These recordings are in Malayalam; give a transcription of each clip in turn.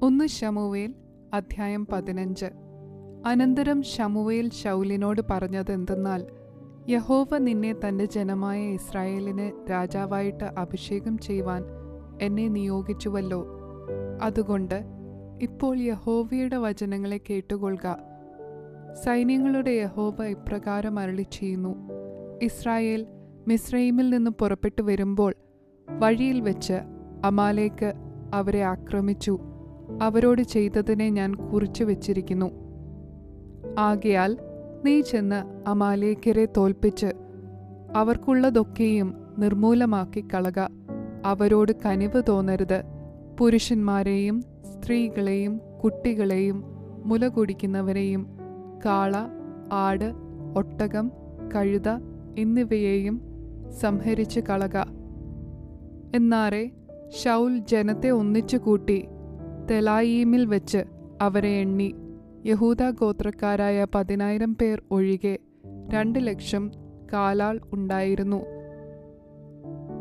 1 ശമൂവേൽ അധ്യായം 15. അനന്തരം ശമൂവേൽ ശൗലിനോട് പറഞ്ഞതെന്തെന്നാൽ, യഹോവ നിന്നെ തൻ്റെ ജനമായ ഇസ്രായേലിന് രാജാവായിട്ട് അഭിഷേകം ചെയ്യുവാൻ എന്നെ നിയോഗിച്ചുവല്ലോ. അതുകൊണ്ട് ഇപ്പോൾ യഹോവയുടെ വചനങ്ങളെ കേട്ടുകൊള്ളുക. സൈന്യങ്ങളുടെ യഹോവ ഇപ്രകാരം അരുളിച്ചെയ്യുന്നു: ഇസ്രായേൽ മിസ്രയീമിൽ നിന്ന് പുറപ്പെട്ടു വരുമ്പോൾ വഴിയിൽ വെച്ച് അമാലേക്ക് അവരെ ആക്രമിച്ചു. അവരോട് ചെയ്തതിനെ ഞാൻ കുറിച്ചു വച്ചിരിക്കുന്നു. ആകയാൽ നീ ചെന്ന് അമാലേക്യരെ തോൽപ്പിച്ച് അവർക്കുള്ളതൊക്കെയും നിർമൂലമാക്കി കളക. അവരോട് കനിവ് തോന്നരുത്. പുരുഷന്മാരെയും സ്ത്രീകളെയും കുട്ടികളെയും മുല കുടിക്കുന്നവരെയും കാള, ആട്, ഒട്ടകം, കഴുത എന്നിവയെയും സംഹരിച്ച് കളക. എന്നാറെ ശൗൽ ജനത്തെ ഒന്നിച്ചു കൂട്ടി തെലായീമിൽ വെച്ച് അവരെ എണ്ണി. യഹൂദാ ഗോത്രക്കാരായ 10,000 പേർ ഒഴികെ 200,000 കാലാൾ ഉണ്ടായിരുന്നു.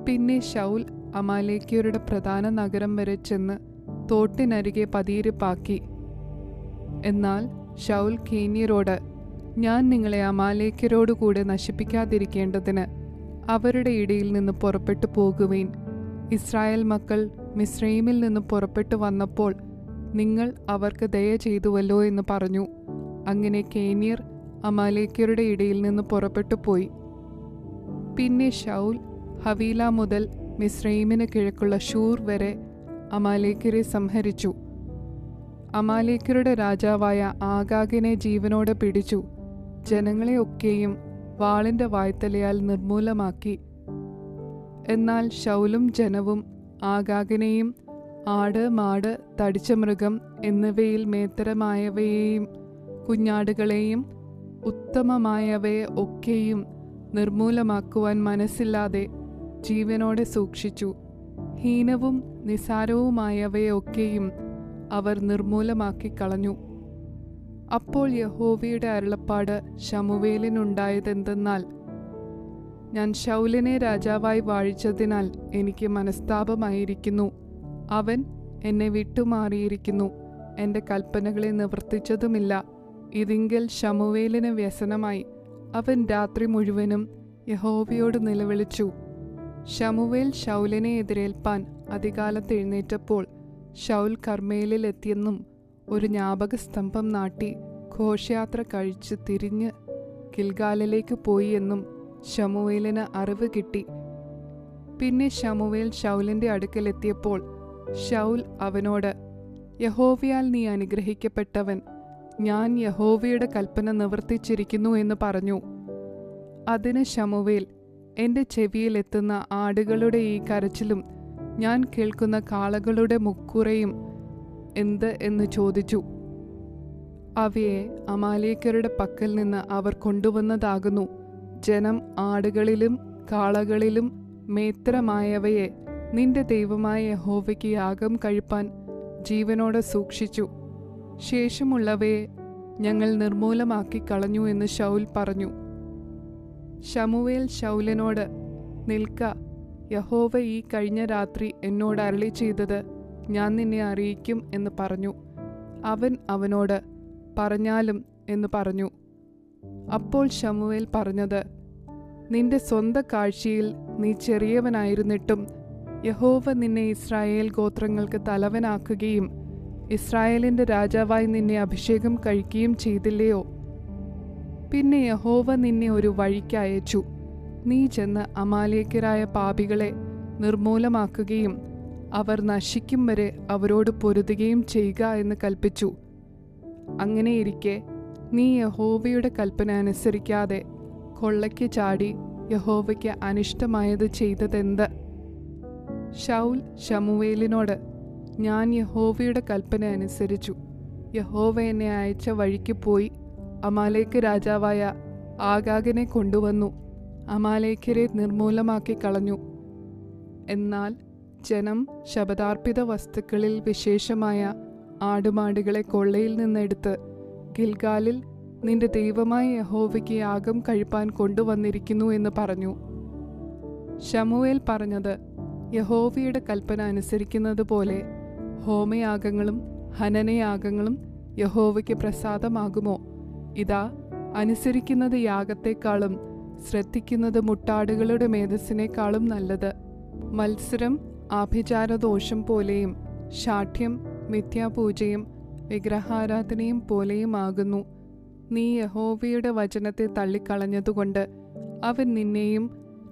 പിന്നെ ശൗൽ അമാലേക്യരുടെ പ്രധാന നഗരം വരെ ചെന്ന് തോട്ടിനരികെ പതിയിരിപ്പാക്കി. എന്നാൽ ശൗൽ കേന്യരോട്, ഞാൻ നിങ്ങളെ അമാലേക്യരോടുകൂടെ നശിപ്പിക്കാതിരിക്കേണ്ടതിന് അവരുടെ ഇടയിൽ നിന്ന് പുറപ്പെട്ടു പോകുവീൻ. ഇസ്രായേൽ മക്കൾ മിസ്രയീമിൽ നിന്ന് പുറപ്പെട്ടു വന്നപ്പോൾ നിങ്ങൾ അവർക്ക് ദയ ചെയ്തുവല്ലോ എന്ന് പറഞ്ഞു. അങ്ങനെ കേന്യർ അമാലേക്യരുടെ ഇടയിൽ നിന്ന് പുറപ്പെട്ടു പോയി. പിന്നെ ശൗൽ ഹവീല മുതൽ മിസ്രയീമിന് കിഴക്കുള്ള ശൂർ വരെ അമാലേക്യരെ സംഹരിച്ചു. അമാലേക്യരുടെ രാജാവായ ആഗാഗിനെ ജീവനോടെ പിടിച്ചു. ജനങ്ങളെ ഒക്കെയും വാളിന്റെ വായ്ത്തലയാൽ നിർമൂലമാക്കി. എന്നാൽ ശൗലും ജനവും ആഗാഗിനെയും ആട്, മാട്, തടിച്ച മൃഗം എന്നിവയിൽ മേത്തരമായവയെയും കുഞ്ഞാടുകളെയും ഉത്തമമായവയെ ഒക്കെയും നിർമൂലമാക്കുവാൻ മനസ്സില്ലാതെ ജീവനോടെ സൂക്ഷിച്ചു. ഹീനവും നിസാരവുമായവയെ ഒക്കെയും അവർ നിർമൂലമാക്കി കളഞ്ഞു. അപ്പോൾ യഹോവയുടെ അരുളപ്പാട് ശമൂവേലിനുണ്ടായതെന്തെന്നാൽ, ഞാൻ ശൗലിനെ രാജാവായി വാഴിച്ചതിനാൽ എനിക്ക് മനസ്താപമായിരിക്കുന്നു. അവൻ എന്നെ വിട്ടുമാറിയിരിക്കുന്നു, എൻ്റെ കൽപ്പനകളെ നിവർത്തിച്ചതുമില്ല. ഇതിങ്കൽ ശമൂവേലിന് വ്യസനമായി. അവൻ രാത്രി മുഴുവനും യഹോവയോട് നിലവിളിച്ചു. ശമൂവേൽ ശൗലിനെ എതിരേൽപ്പാൻ അതികാലത്ത് എഴുന്നേറ്റപ്പോൾ ശൗൽ കർമ്മേലിൽ എത്തിയെന്നും ഒരു ജ്ഞാപകസ്തംഭം നാട്ടി ഘോഷയാത്ര കഴിച്ച് തിരിഞ്ഞ് ഗിൽഗാലിലേക്ക് പോയി എന്നും ശമൂവേലിന് അറിവ് കിട്ടി. പിന്നെ ശമൂവേൽ ശൗലിന്റെ അടുക്കലെത്തിയപ്പോൾ ശൗൽ അവനോട്, യഹോവയാൽ നീ അനുഗ്രഹിക്കപ്പെട്ടവൻ, ഞാൻ യഹോവയുടെ കൽപ്പന നിവർത്തിച്ചിരിക്കുന്നു എന്ന് പറഞ്ഞു. അതിന് ശമൂവേൽ, എൻ്റെ ചെവിയിൽ എത്തുന്ന ആടുകളുടെ ഈ കരച്ചിലും ഞാൻ കേൾക്കുന്ന കാളകളുടെ മുക്കുറയും എന്ത് എന്ന് ചോദിച്ചു. അവയെ അമാലേക്യരുടെ പക്കൽ നിന്ന് അവർ കൊണ്ടുവന്നതാകുന്നു. ജനം ആടുകളിലും കാളകളിലും മേത്തരമായവയെ നിന്റെ ദൈവമായ യഹോവയ്ക്ക് യാഗം കഴിപ്പാൻ ജീവനോടെ സൂക്ഷിച്ചു. ശേഷമുള്ളവയെ ഞങ്ങൾ നിർമൂലമാക്കി കളഞ്ഞു എന്ന് ശൗൽ പറഞ്ഞു. ശമൂവേൽ ശൗലിനോട്, നിൽക്ക, യഹോവ ഈ കഴിഞ്ഞ രാത്രി എന്നോട് അരുളി ചെയ്തത് ഞാൻ നിന്നെ അറിയിക്കും എന്ന് പറഞ്ഞു. അവൻ അവനോട്, പറഞ്ഞാലും എന്ന് പറഞ്ഞു. അപ്പോൾ ശമൂവേൽ പറഞ്ഞത്, നിന്റെ സ്വന്ത കാഴ്ചയിൽ നീ ചെറിയവനായിരുന്നിട്ടും യഹോവ നിന്നെ ഇസ്രായേൽ ഗോത്രങ്ങൾക്ക് തലവനാക്കുകയും ഇസ്രായേലിന്റെ രാജാവായി നിന്നെ അഭിഷേകം കഴിക്കുകയും ചെയ്തില്ലയോ? പിന്നെ യഹോവ നിന്നെ ഒരു വഴിക്ക് അയച്ചു. നീ ചെന്ന് അമാലേക്യരായ പാപികളെ നിർമൂലമാക്കുകയും അവർ നശിക്കും വരെ അവരോട് പൊരുതുകയും ചെയ്യുക എന്ന് കൽപ്പിച്ചു. അങ്ങനെയിരിക്കെ നീ യഹോവയുടെ കൽപ്പന അനുസരിക്കാതെ കൊള്ളയ്ക്ക് ചാടി യഹോവയ്ക്ക് അനിഷ്ടമായത് ചെയ്തതെന്ത്? ശൗൽ ശമൂവേലിനോട്, ഞാൻ യഹോവയുടെ കൽപ്പന അനുസരിച്ചു. യഹോവ എന്നെ അയച്ച വഴിക്ക് പോയി അമാലേക്ക് രാജാവായ ആഗാഗിനെ കൊണ്ടുവന്നു. അമാലേക്യരെ നിർമൂലമാക്കി കളഞ്ഞു. എന്നാൽ ജനം ശപഥാർപ്പിത വസ്തുക്കളിൽ വിശേഷമായ ആടുമാടുകളെ കൊള്ളയിൽ നിന്നെടുത്ത് ഗിൽഗാലിൽ നിന്റെ ദൈവമായ യഹോവയ്ക്ക് യാഗം കഴിപ്പാൻ കൊണ്ടുവന്നിരിക്കുന്നു എന്ന് പറഞ്ഞു. ശമൂവേൽ പറഞ്ഞത് യഹോവയുടെ കൽപ്പന അനുസരിക്കുന്നത് പോലെ ഹോമയാഗങ്ങളും ഹനനയാഗങ്ങളും യഹോവയ്ക്ക് പ്രസാദമാകുമോ? ഇതാ, അനുസരിക്കുന്നത് യാഗത്തെക്കാളും ശ്രദ്ധിക്കുന്നത് മുട്ടാടുകളുടെ മേധസ്സിനേക്കാളും നല്ലത്. മത്സരം ആഭിചാരദോഷം പോലെയും ശാഠ്യം മിഥ്യാപൂജയും വിഗ്രഹാരാധനയും പോലെയുമാകുന്നു. നീ യഹോവയുടെ വചനത്തെ തള്ളിക്കളഞ്ഞതുകൊണ്ട് അവൻ നിന്നെയും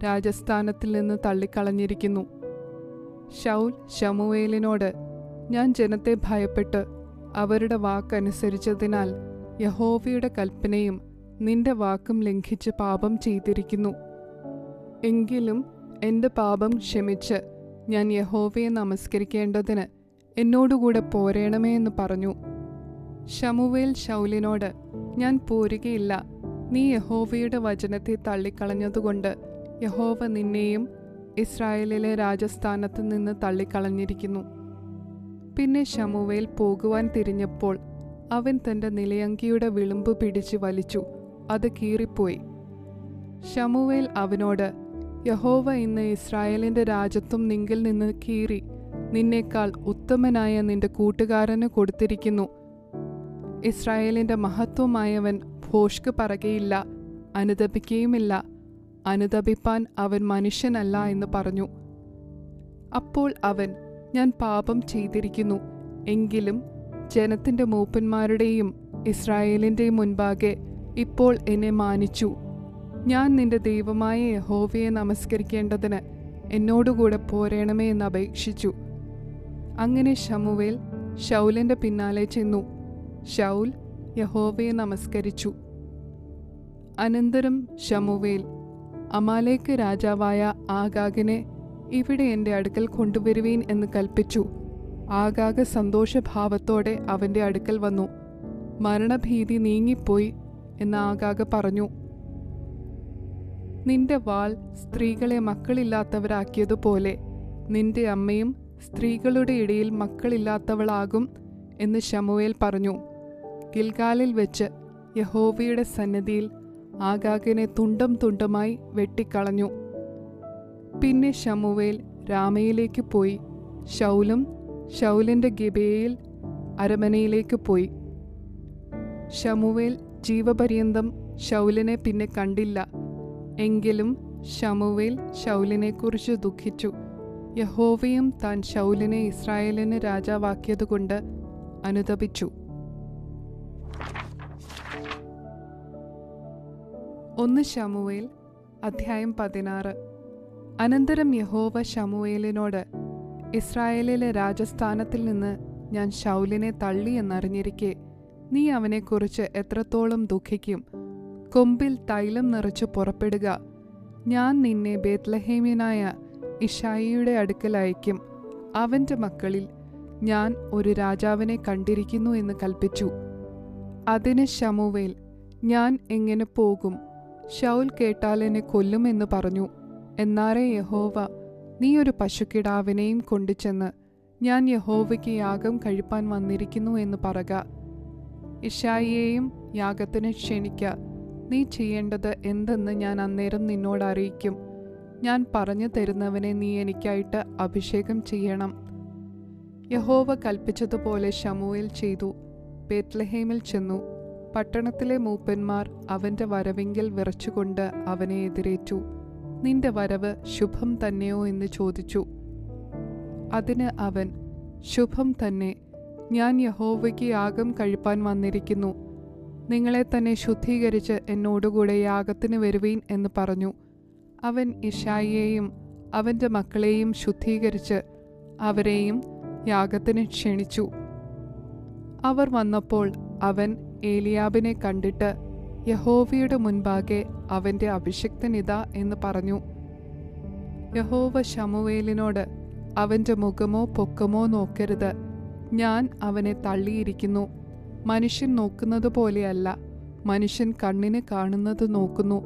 രാജസ്ഥാനത്തിൽ നിന്ന് തള്ളിക്കളഞ്ഞിരിക്കുന്നു. ശൗൽ ശമൂവേലിനോട്, ഞാൻ ജനത്തെ ഭയപ്പെട്ട് അവരുടെ വാക്കനുസരിച്ചതിനാൽ യഹോവയുടെ കൽപ്പനയും നിന്റെ വാക്കും ലംഘിച്ച് പാപം ചെയ്തിരിക്കുന്നു. എങ്കിലും എൻ്റെ പാപം ക്ഷമിച്ച് ഞാൻ യഹോവയെ നമസ്കരിക്കേണ്ടതിന് എന്നോടുകൂടെ പോരേണമേ എന്ന് പറഞ്ഞു. ശമൂവേൽ ശൗലിനോട്, ഞാൻ പോരുകയില്ല. നീ യഹോവയുടെ വചനത്തെ തള്ളിക്കളഞ്ഞതുകൊണ്ട് യഹോവ നിന്നെയും ഇസ്രായേലിലെ രാജസ്ഥാനത്ത് നിന്ന് തള്ളിക്കളഞ്ഞിരിക്കുന്നു. പിന്നെ ശമൂവേൽ പോകുവാൻ തിരിഞ്ഞപ്പോൾ അവൻ തൻ്റെ നിലയങ്കിയുടെ വിളുമ്പ് പിടിച്ച് വലിച്ചു, അത് കീറിപ്പോയി. ശമൂവേൽ അവനോട്, യഹോവ ഇന്ന് ഇസ്രായേലിൻ്റെ രാജത്വം നിങ്കിൽ നിന്ന് കീറി നിന്നേക്കാൾ ഉത്തമനായ നിന്റെ കൂട്ടുകാരന് കൊടുത്തിരിക്കുന്നു. ഇസ്രായേലിൻ്റെ മഹത്വമായവൻ ഭോഷ്ക് പറകയില്ല, അനുതപിക്കുകയുമില്ല. അനുതപിപ്പാൻ അവൻ മനുഷ്യനല്ല എന്ന് പറഞ്ഞു. അപ്പോൾ അവൻ, ഞാൻ പാപം ചെയ്തിരിക്കുന്നു. എങ്കിലും ജനത്തിൻ്റെ മൂപ്പന്മാരുടെയും ഇസ്രായേലിൻ്റെയും മുൻപാകെ ഇപ്പോൾ എന്നെ മാനിച്ചു. ഞാൻ നിന്റെ ദൈവമായ യഹോവയെ നമസ്കരിക്കേണ്ടതിന് എന്നോടുകൂടെ പോരേണമേ എന്ന് അപേക്ഷിച്ചു. അങ്ങനെ ശമൂവേൽ ശൗലിൻ്റെ പിന്നാലെ ചെന്നു. ശൗൽ യഹോവയെ നമസ്കരിച്ചു. അനന്തരം ശമൂവേൽ അമാലേക്ക് രാജാവായ ആഗാഗിനെ ഇവിടെ എൻ്റെ അടുക്കൽ കൊണ്ടുവരുവീൻ എന്ന് കൽപ്പിച്ചു. ആഗാഗ് സന്തോഷഭാവത്തോടെ അവൻ്റെ അടുക്കൽ വന്നു. മരണഭീതി നീങ്ങിപ്പോയി എന്ന് ആഗാഗ് പറഞ്ഞു. നിന്റെ വാൾ സ്ത്രീകളെ മക്കളില്ലാത്തവരാക്കിയതുപോലെ നിന്റെ അമ്മയും സ്ത്രീകളുടെ ഇടയിൽ മക്കളില്ലാത്തവളാകും എന്ന് ശമൂവേൽ പറഞ്ഞു. ഗിൽഗാലിൽ വെച്ച് യഹോവയുടെ സന്നിധിയിൽ ആഗാഗിനെ തുണ്ടം തുണ്ടമായി വെട്ടിക്കളഞ്ഞു. പിന്നെ ശമൂവേൽ രാമയിലേക്ക് പോയി. ശൗലും ശൗലിൻ്റെ ഗിബെയയിൽ അരമനയിലേക്ക് പോയി. ശമൂവേൽ ജീവപര്യന്തം ശൗലിനെ പിന്നെ കണ്ടില്ല. എങ്കിലും ശമൂവേൽ ശൗലിനെക്കുറിച്ച് ദുഃഖിച്ചു. യഹോവയും താൻ ശൗലിനെ ഇസ്രായേലിന് രാജാവാക്കിയതുകൊണ്ട് അനുതപിച്ചു. 1 ശമൂവേൽ അധ്യായം 16. അനന്തരം യഹോവ ശമൂവേലിനോട്, ഇസ്രായേലിലെ രാജസ്ഥാനത്തിൽ നിന്ന് ഞാൻ ശൗലിനെ തള്ളി എന്നറിഞ്ഞിരിക്കെ നീ അവനെക്കുറിച്ച് എത്രത്തോളം ദുഃഖിക്കും? കൊമ്പിൽ തൈലം നിറച്ച് പുറപ്പെടുക. ഞാൻ നിന്നെ ബേത്ലഹേമ്യനായ ഇശായിയുടെ അടുക്കൽ അയക്കും. അവൻ്റെ മക്കളിൽ ഞാൻ ഒരു രാജാവിനെ കണ്ടിരിക്കുന്നു എന്ന് കൽപ്പിച്ചു. അതിന് ശമൂവേൽ, ഞാൻ എങ്ങനെ പോകും? ശൗൽ കേട്ടാൽ എന്നെ കൊല്ലുമെന്ന് പറഞ്ഞു. എന്നാറേ യഹോവ, നീ ഒരു പശുക്കിടാവിനെയും കൊണ്ടുചെന്ന് ഞാൻ യഹോവയ്ക്ക് യാഗം കഴിപ്പാൻ വന്നിരിക്കുന്നു എന്ന് പറക. ഇശായിയെയും യാഗത്തിന് ക്ഷണിക്ക. നീ ചെയ്യേണ്ടത് എന്തെന്ന് ഞാൻ അന്നേരം നിന്നോട് അറിയിക്കും. ഞാൻ പറഞ്ഞു തരുന്നവനെ നീ എനിക്കായിട്ട് അഭിഷേകം ചെയ്യണം. യഹോവ കൽപ്പിച്ചതുപോലെ ശമൂവേൽ ചെയ്തു. ബേത്ലഹേമിൽ ചെന്നു. പട്ടണത്തിലെ മൂപ്പന്മാർ അവൻ്റെ വരവിങ്കിൽ വിറച്ചുകൊണ്ട് അവനെ എതിരേറ്റു. നിന്റെ വരവ് ശുഭം തന്നെയോ എന്ന് ചോദിച്ചു. അതിന് അവൻ, ശുഭം തന്നെ. ഞാൻ യഹോവയ്ക്ക് യാഗം കഴിപ്പാൻ വന്നിരിക്കുന്നു. നിങ്ങളെ തന്നെ ശുദ്ധീകരിച്ച് എന്നോടുകൂടെ യാഗത്തിന് വരുവീൻ എന്ന് പറഞ്ഞു. അവൻ ഇശായിയെയും അവൻ്റെ മക്കളെയും ശുദ്ധീകരിച്ച് അവരെയും യാഗത്തിന് ക്ഷണിച്ചു. അവർ വന്നപ്പോൾ അവൻ ഏലിയാബിനെ കണ്ടിട്ട്, യഹോവയുടെ മുൻപാകെ അവൻ്റെ അഭിഷിക്തനിതാ എന്ന് പറഞ്ഞു. യഹോവ ശമൂവേലിനോട്, അവൻ്റെ മുഖമോ പൊക്കമോ നോക്കരുത്. ഞാൻ അവനെ തള്ളിയിരിക്കുന്നു. മനുഷ്യൻ നോക്കുന്നത് പോലെയല്ല. മനുഷ്യൻ കണ്ണിന് കാണുന്നത് നോക്കുന്നു,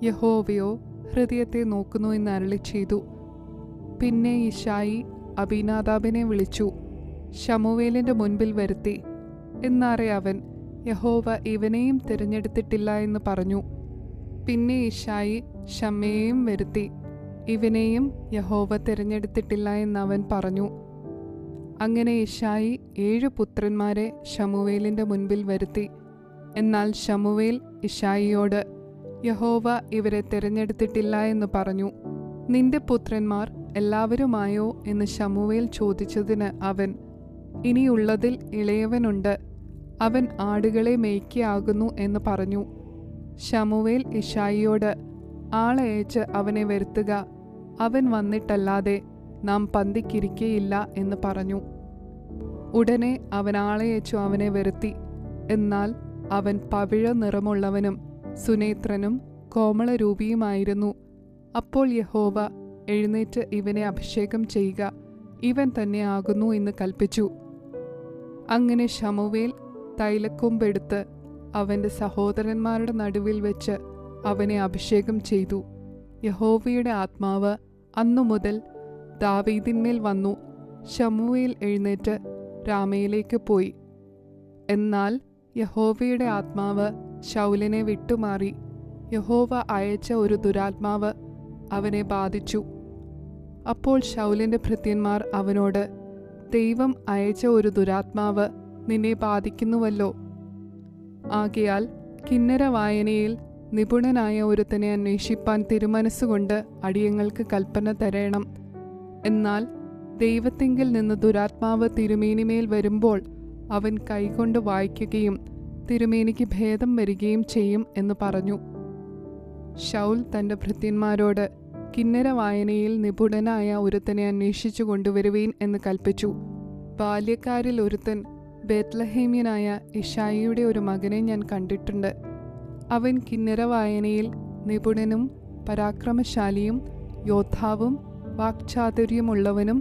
യഹോവയോ ഹൃദയത്തെ നോക്കുന്നു എന്ന് അരുളി ചെയ്തു. പിന്നെ ഇശായി അബീനാദാബിനെ വിളിച്ചു ശമൂവേലിൻ്റെ മുൻപിൽ വരുത്തി. എന്നാറെ അവൻ, യഹോവ ഇവനെയും തിരഞ്ഞെടുത്തിട്ടില്ല എന്ന് പറഞ്ഞു. പിന്നെ ഇശായി ശമ്മയെയും വരുത്തി. ഇവനെയും യഹോവ തിരഞ്ഞെടുത്തിട്ടില്ല എന്നവൻ പറഞ്ഞു. അങ്ങനെ യിശ്ശായി 7 പുത്രന്മാരെ ശമൂവേലിന്റെ മുൻപിൽ വരുത്തി. എന്നാൽ ശമൂവേൽ യിശ്ശായിയോട്, യഹോവ ഇവരെ തിരഞ്ഞെടുത്തിട്ടില്ല എന്ന് പറഞ്ഞു. നിന്റെ പുത്രന്മാർ എല്ലാവരുമായോ എന്ന് ശമൂവേൽ ചോദിച്ചതിന് അവൻ, ഇനിയുള്ളതിൽ ഇളയവനുണ്ട്, അവൻ ആടുകളെ മേയ്ക്കയാകുന്നു എന്ന് പറഞ്ഞു. ശമൂവേൽ യിശ്ശായിയോട്, ആളയച്ച് അവനെ വരുത്തുക, അവൻ വന്നിട്ടല്ലാതെ നാം പന്തിക്കിരിക്കയില്ല എന്ന് പറഞ്ഞു. ഉടനെ അവൻ ആളയച്ചു അവനെ വരുത്തി. എന്നാൽ അവൻ പവിഴ നിറമുള്ളവനും സുനേത്രനും കോമളരൂപിയുമായിരുന്നു. അപ്പോൾ യഹോവ, എഴുന്നേറ്റ് ഇവനെ അഭിഷേകം ചെയ്യുക, ഇവൻ തന്നെ ആകുന്നു എന്ന് കൽപ്പിച്ചു. അങ്ങനെ ശമൂവേൽ തൈലക്കൊമ്പെടുത്ത് അവന്റെ സഹോദരന്മാരുടെ നടുവിൽ വെച്ച് അവനെ അഭിഷേകം ചെയ്തു. യഹോവയുടെ ആത്മാവ് അന്നുമുതൽ ദാവീദിന്മേൽ വന്നു. ശമൂവേൽ എഴുന്നേറ്റ് രാമയിലേക്ക് പോയി. എന്നാൽ യഹോവയുടെ ആത്മാവ് ശൗലിനെ വിട്ടുമാറി. യഹോവ അയച്ച ഒരു ദുരാത്മാവ് അവനെ ബാധിച്ചു. അപ്പോൾ ശൗലിന്റെ ഭൃത്യന്മാർ അവനോട്, ദൈവം അയച്ച ഒരു ദുരാത്മാവ് നിന്നെ ബാധിക്കുന്നുവല്ലോ. ആകയാൽ കിന്നര വായനയിൽ നിപുണനായ ഒരുത്തനെ അന്വേഷിപ്പാൻ തിരുമനസ്സുകൊണ്ട് അടിയങ്ങൾക്ക് കൽപ്പന തരേണം. എന്നാൽ ദൈവത്തിങ്കിൽ നിന്ന് ദുരാത്മാവ് തിരുമേനിമേൽ വരുമ്പോൾ അവൻ കൈകൊണ്ട് വായിക്കുകയും തിരുമേനിക്ക് ഭേദം വരികയും ചെയ്യും എന്ന് പറഞ്ഞു. ശൗൽ തന്റെ ഭൃത്യന്മാരോട്, കിന്നര വായനയിൽ നിപുണനായ ഒരുത്തനെ അന്വേഷിച്ചു കൊണ്ടുവരുവീൻ എന്ന് കൽപ്പിച്ചു. ബാല്യക്കാരിൽ ഒരുത്തൻ ബേത്ലഹേമ്യനായ യിശ്ശായിയുടെ ഒരു മകനെ ഞാൻ കണ്ടിട്ടുണ്ട്. അവൻ കിന്നര വായനയിൽ നിപുണനും പരാക്രമശാലിയും യോദ്ധാവും വാക്ചാതുര്യമുള്ളവനും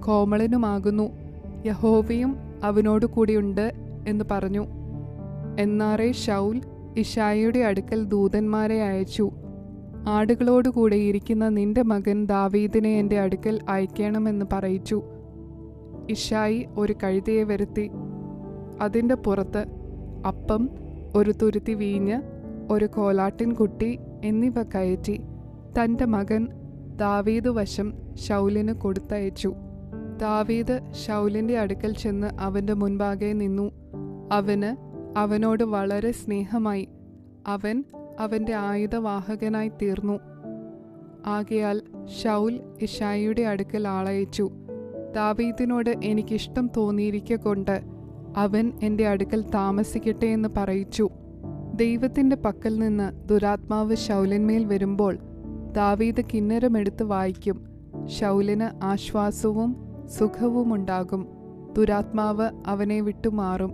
കോമളനുമാകുന്നു. യഹോവയും അവനോടു കൂടിയുണ്ട് എന്ന് പറഞ്ഞു. എന്നാറെ ശൗൽ യിശ്ശായിയുടെ അടുക്കൽ ദൂതന്മാരെ അയച്ചു. ആടുകളോടുകൂടെ ഇരിക്കുന്ന നിന്റെ മകൻ ദാവീദിനെ എൻ്റെ അടുക്കൽ അയക്കണമെന്ന് പറയിച്ചു. യിശ്ശായി ഒരു കഴുതയെ വരുത്തി. അതിൻ്റെ പുറത്ത് അപ്പം, ഒരു തുരുത്തി വീഞ്ഞ്, ഒരു കോലാട്ടിൻകുട്ടി എന്നിവ കയറ്റി തൻ്റെ മകൻ ദാവീദ് വശം ശൗലിന് കൊടുത്തയച്ചു. ദാവീദ് ശൗലിൻ്റെ അടുക്കൽ ചെന്ന് അവൻ്റെ മുൻപാകെ നിന്നു. അവനോട് വളരെ സ്നേഹമായി. അവൻ അവൻ്റെ ആയുധവാഹകനായി തീർന്നു. ആകയാൽ ശൗൽ യിശ്ശായിയുടെ അടുക്കൽ ആളയച്ചു. ദാവീദിനോട് എനിക്കിഷ്ടം തോന്നിയിരിക്കൊണ്ട് അവൻ എൻ്റെ അടുക്കൽ താമസിക്കട്ടെ എന്ന് പറയിച്ചു. ദൈവത്തിൻ്റെ പക്കൽ നിന്ന് ദുരാത്മാവ് ശൗലിന്മേൽ വരുമ്പോൾ ദാവീദ് കിന്നരമെടുത്ത് വായിക്കും. ശൗലിന് ആശ്വാസവും സുഖവുമുണ്ടാകും. ദുരാത്മാവ് അവനെ വിട്ടുമാറും.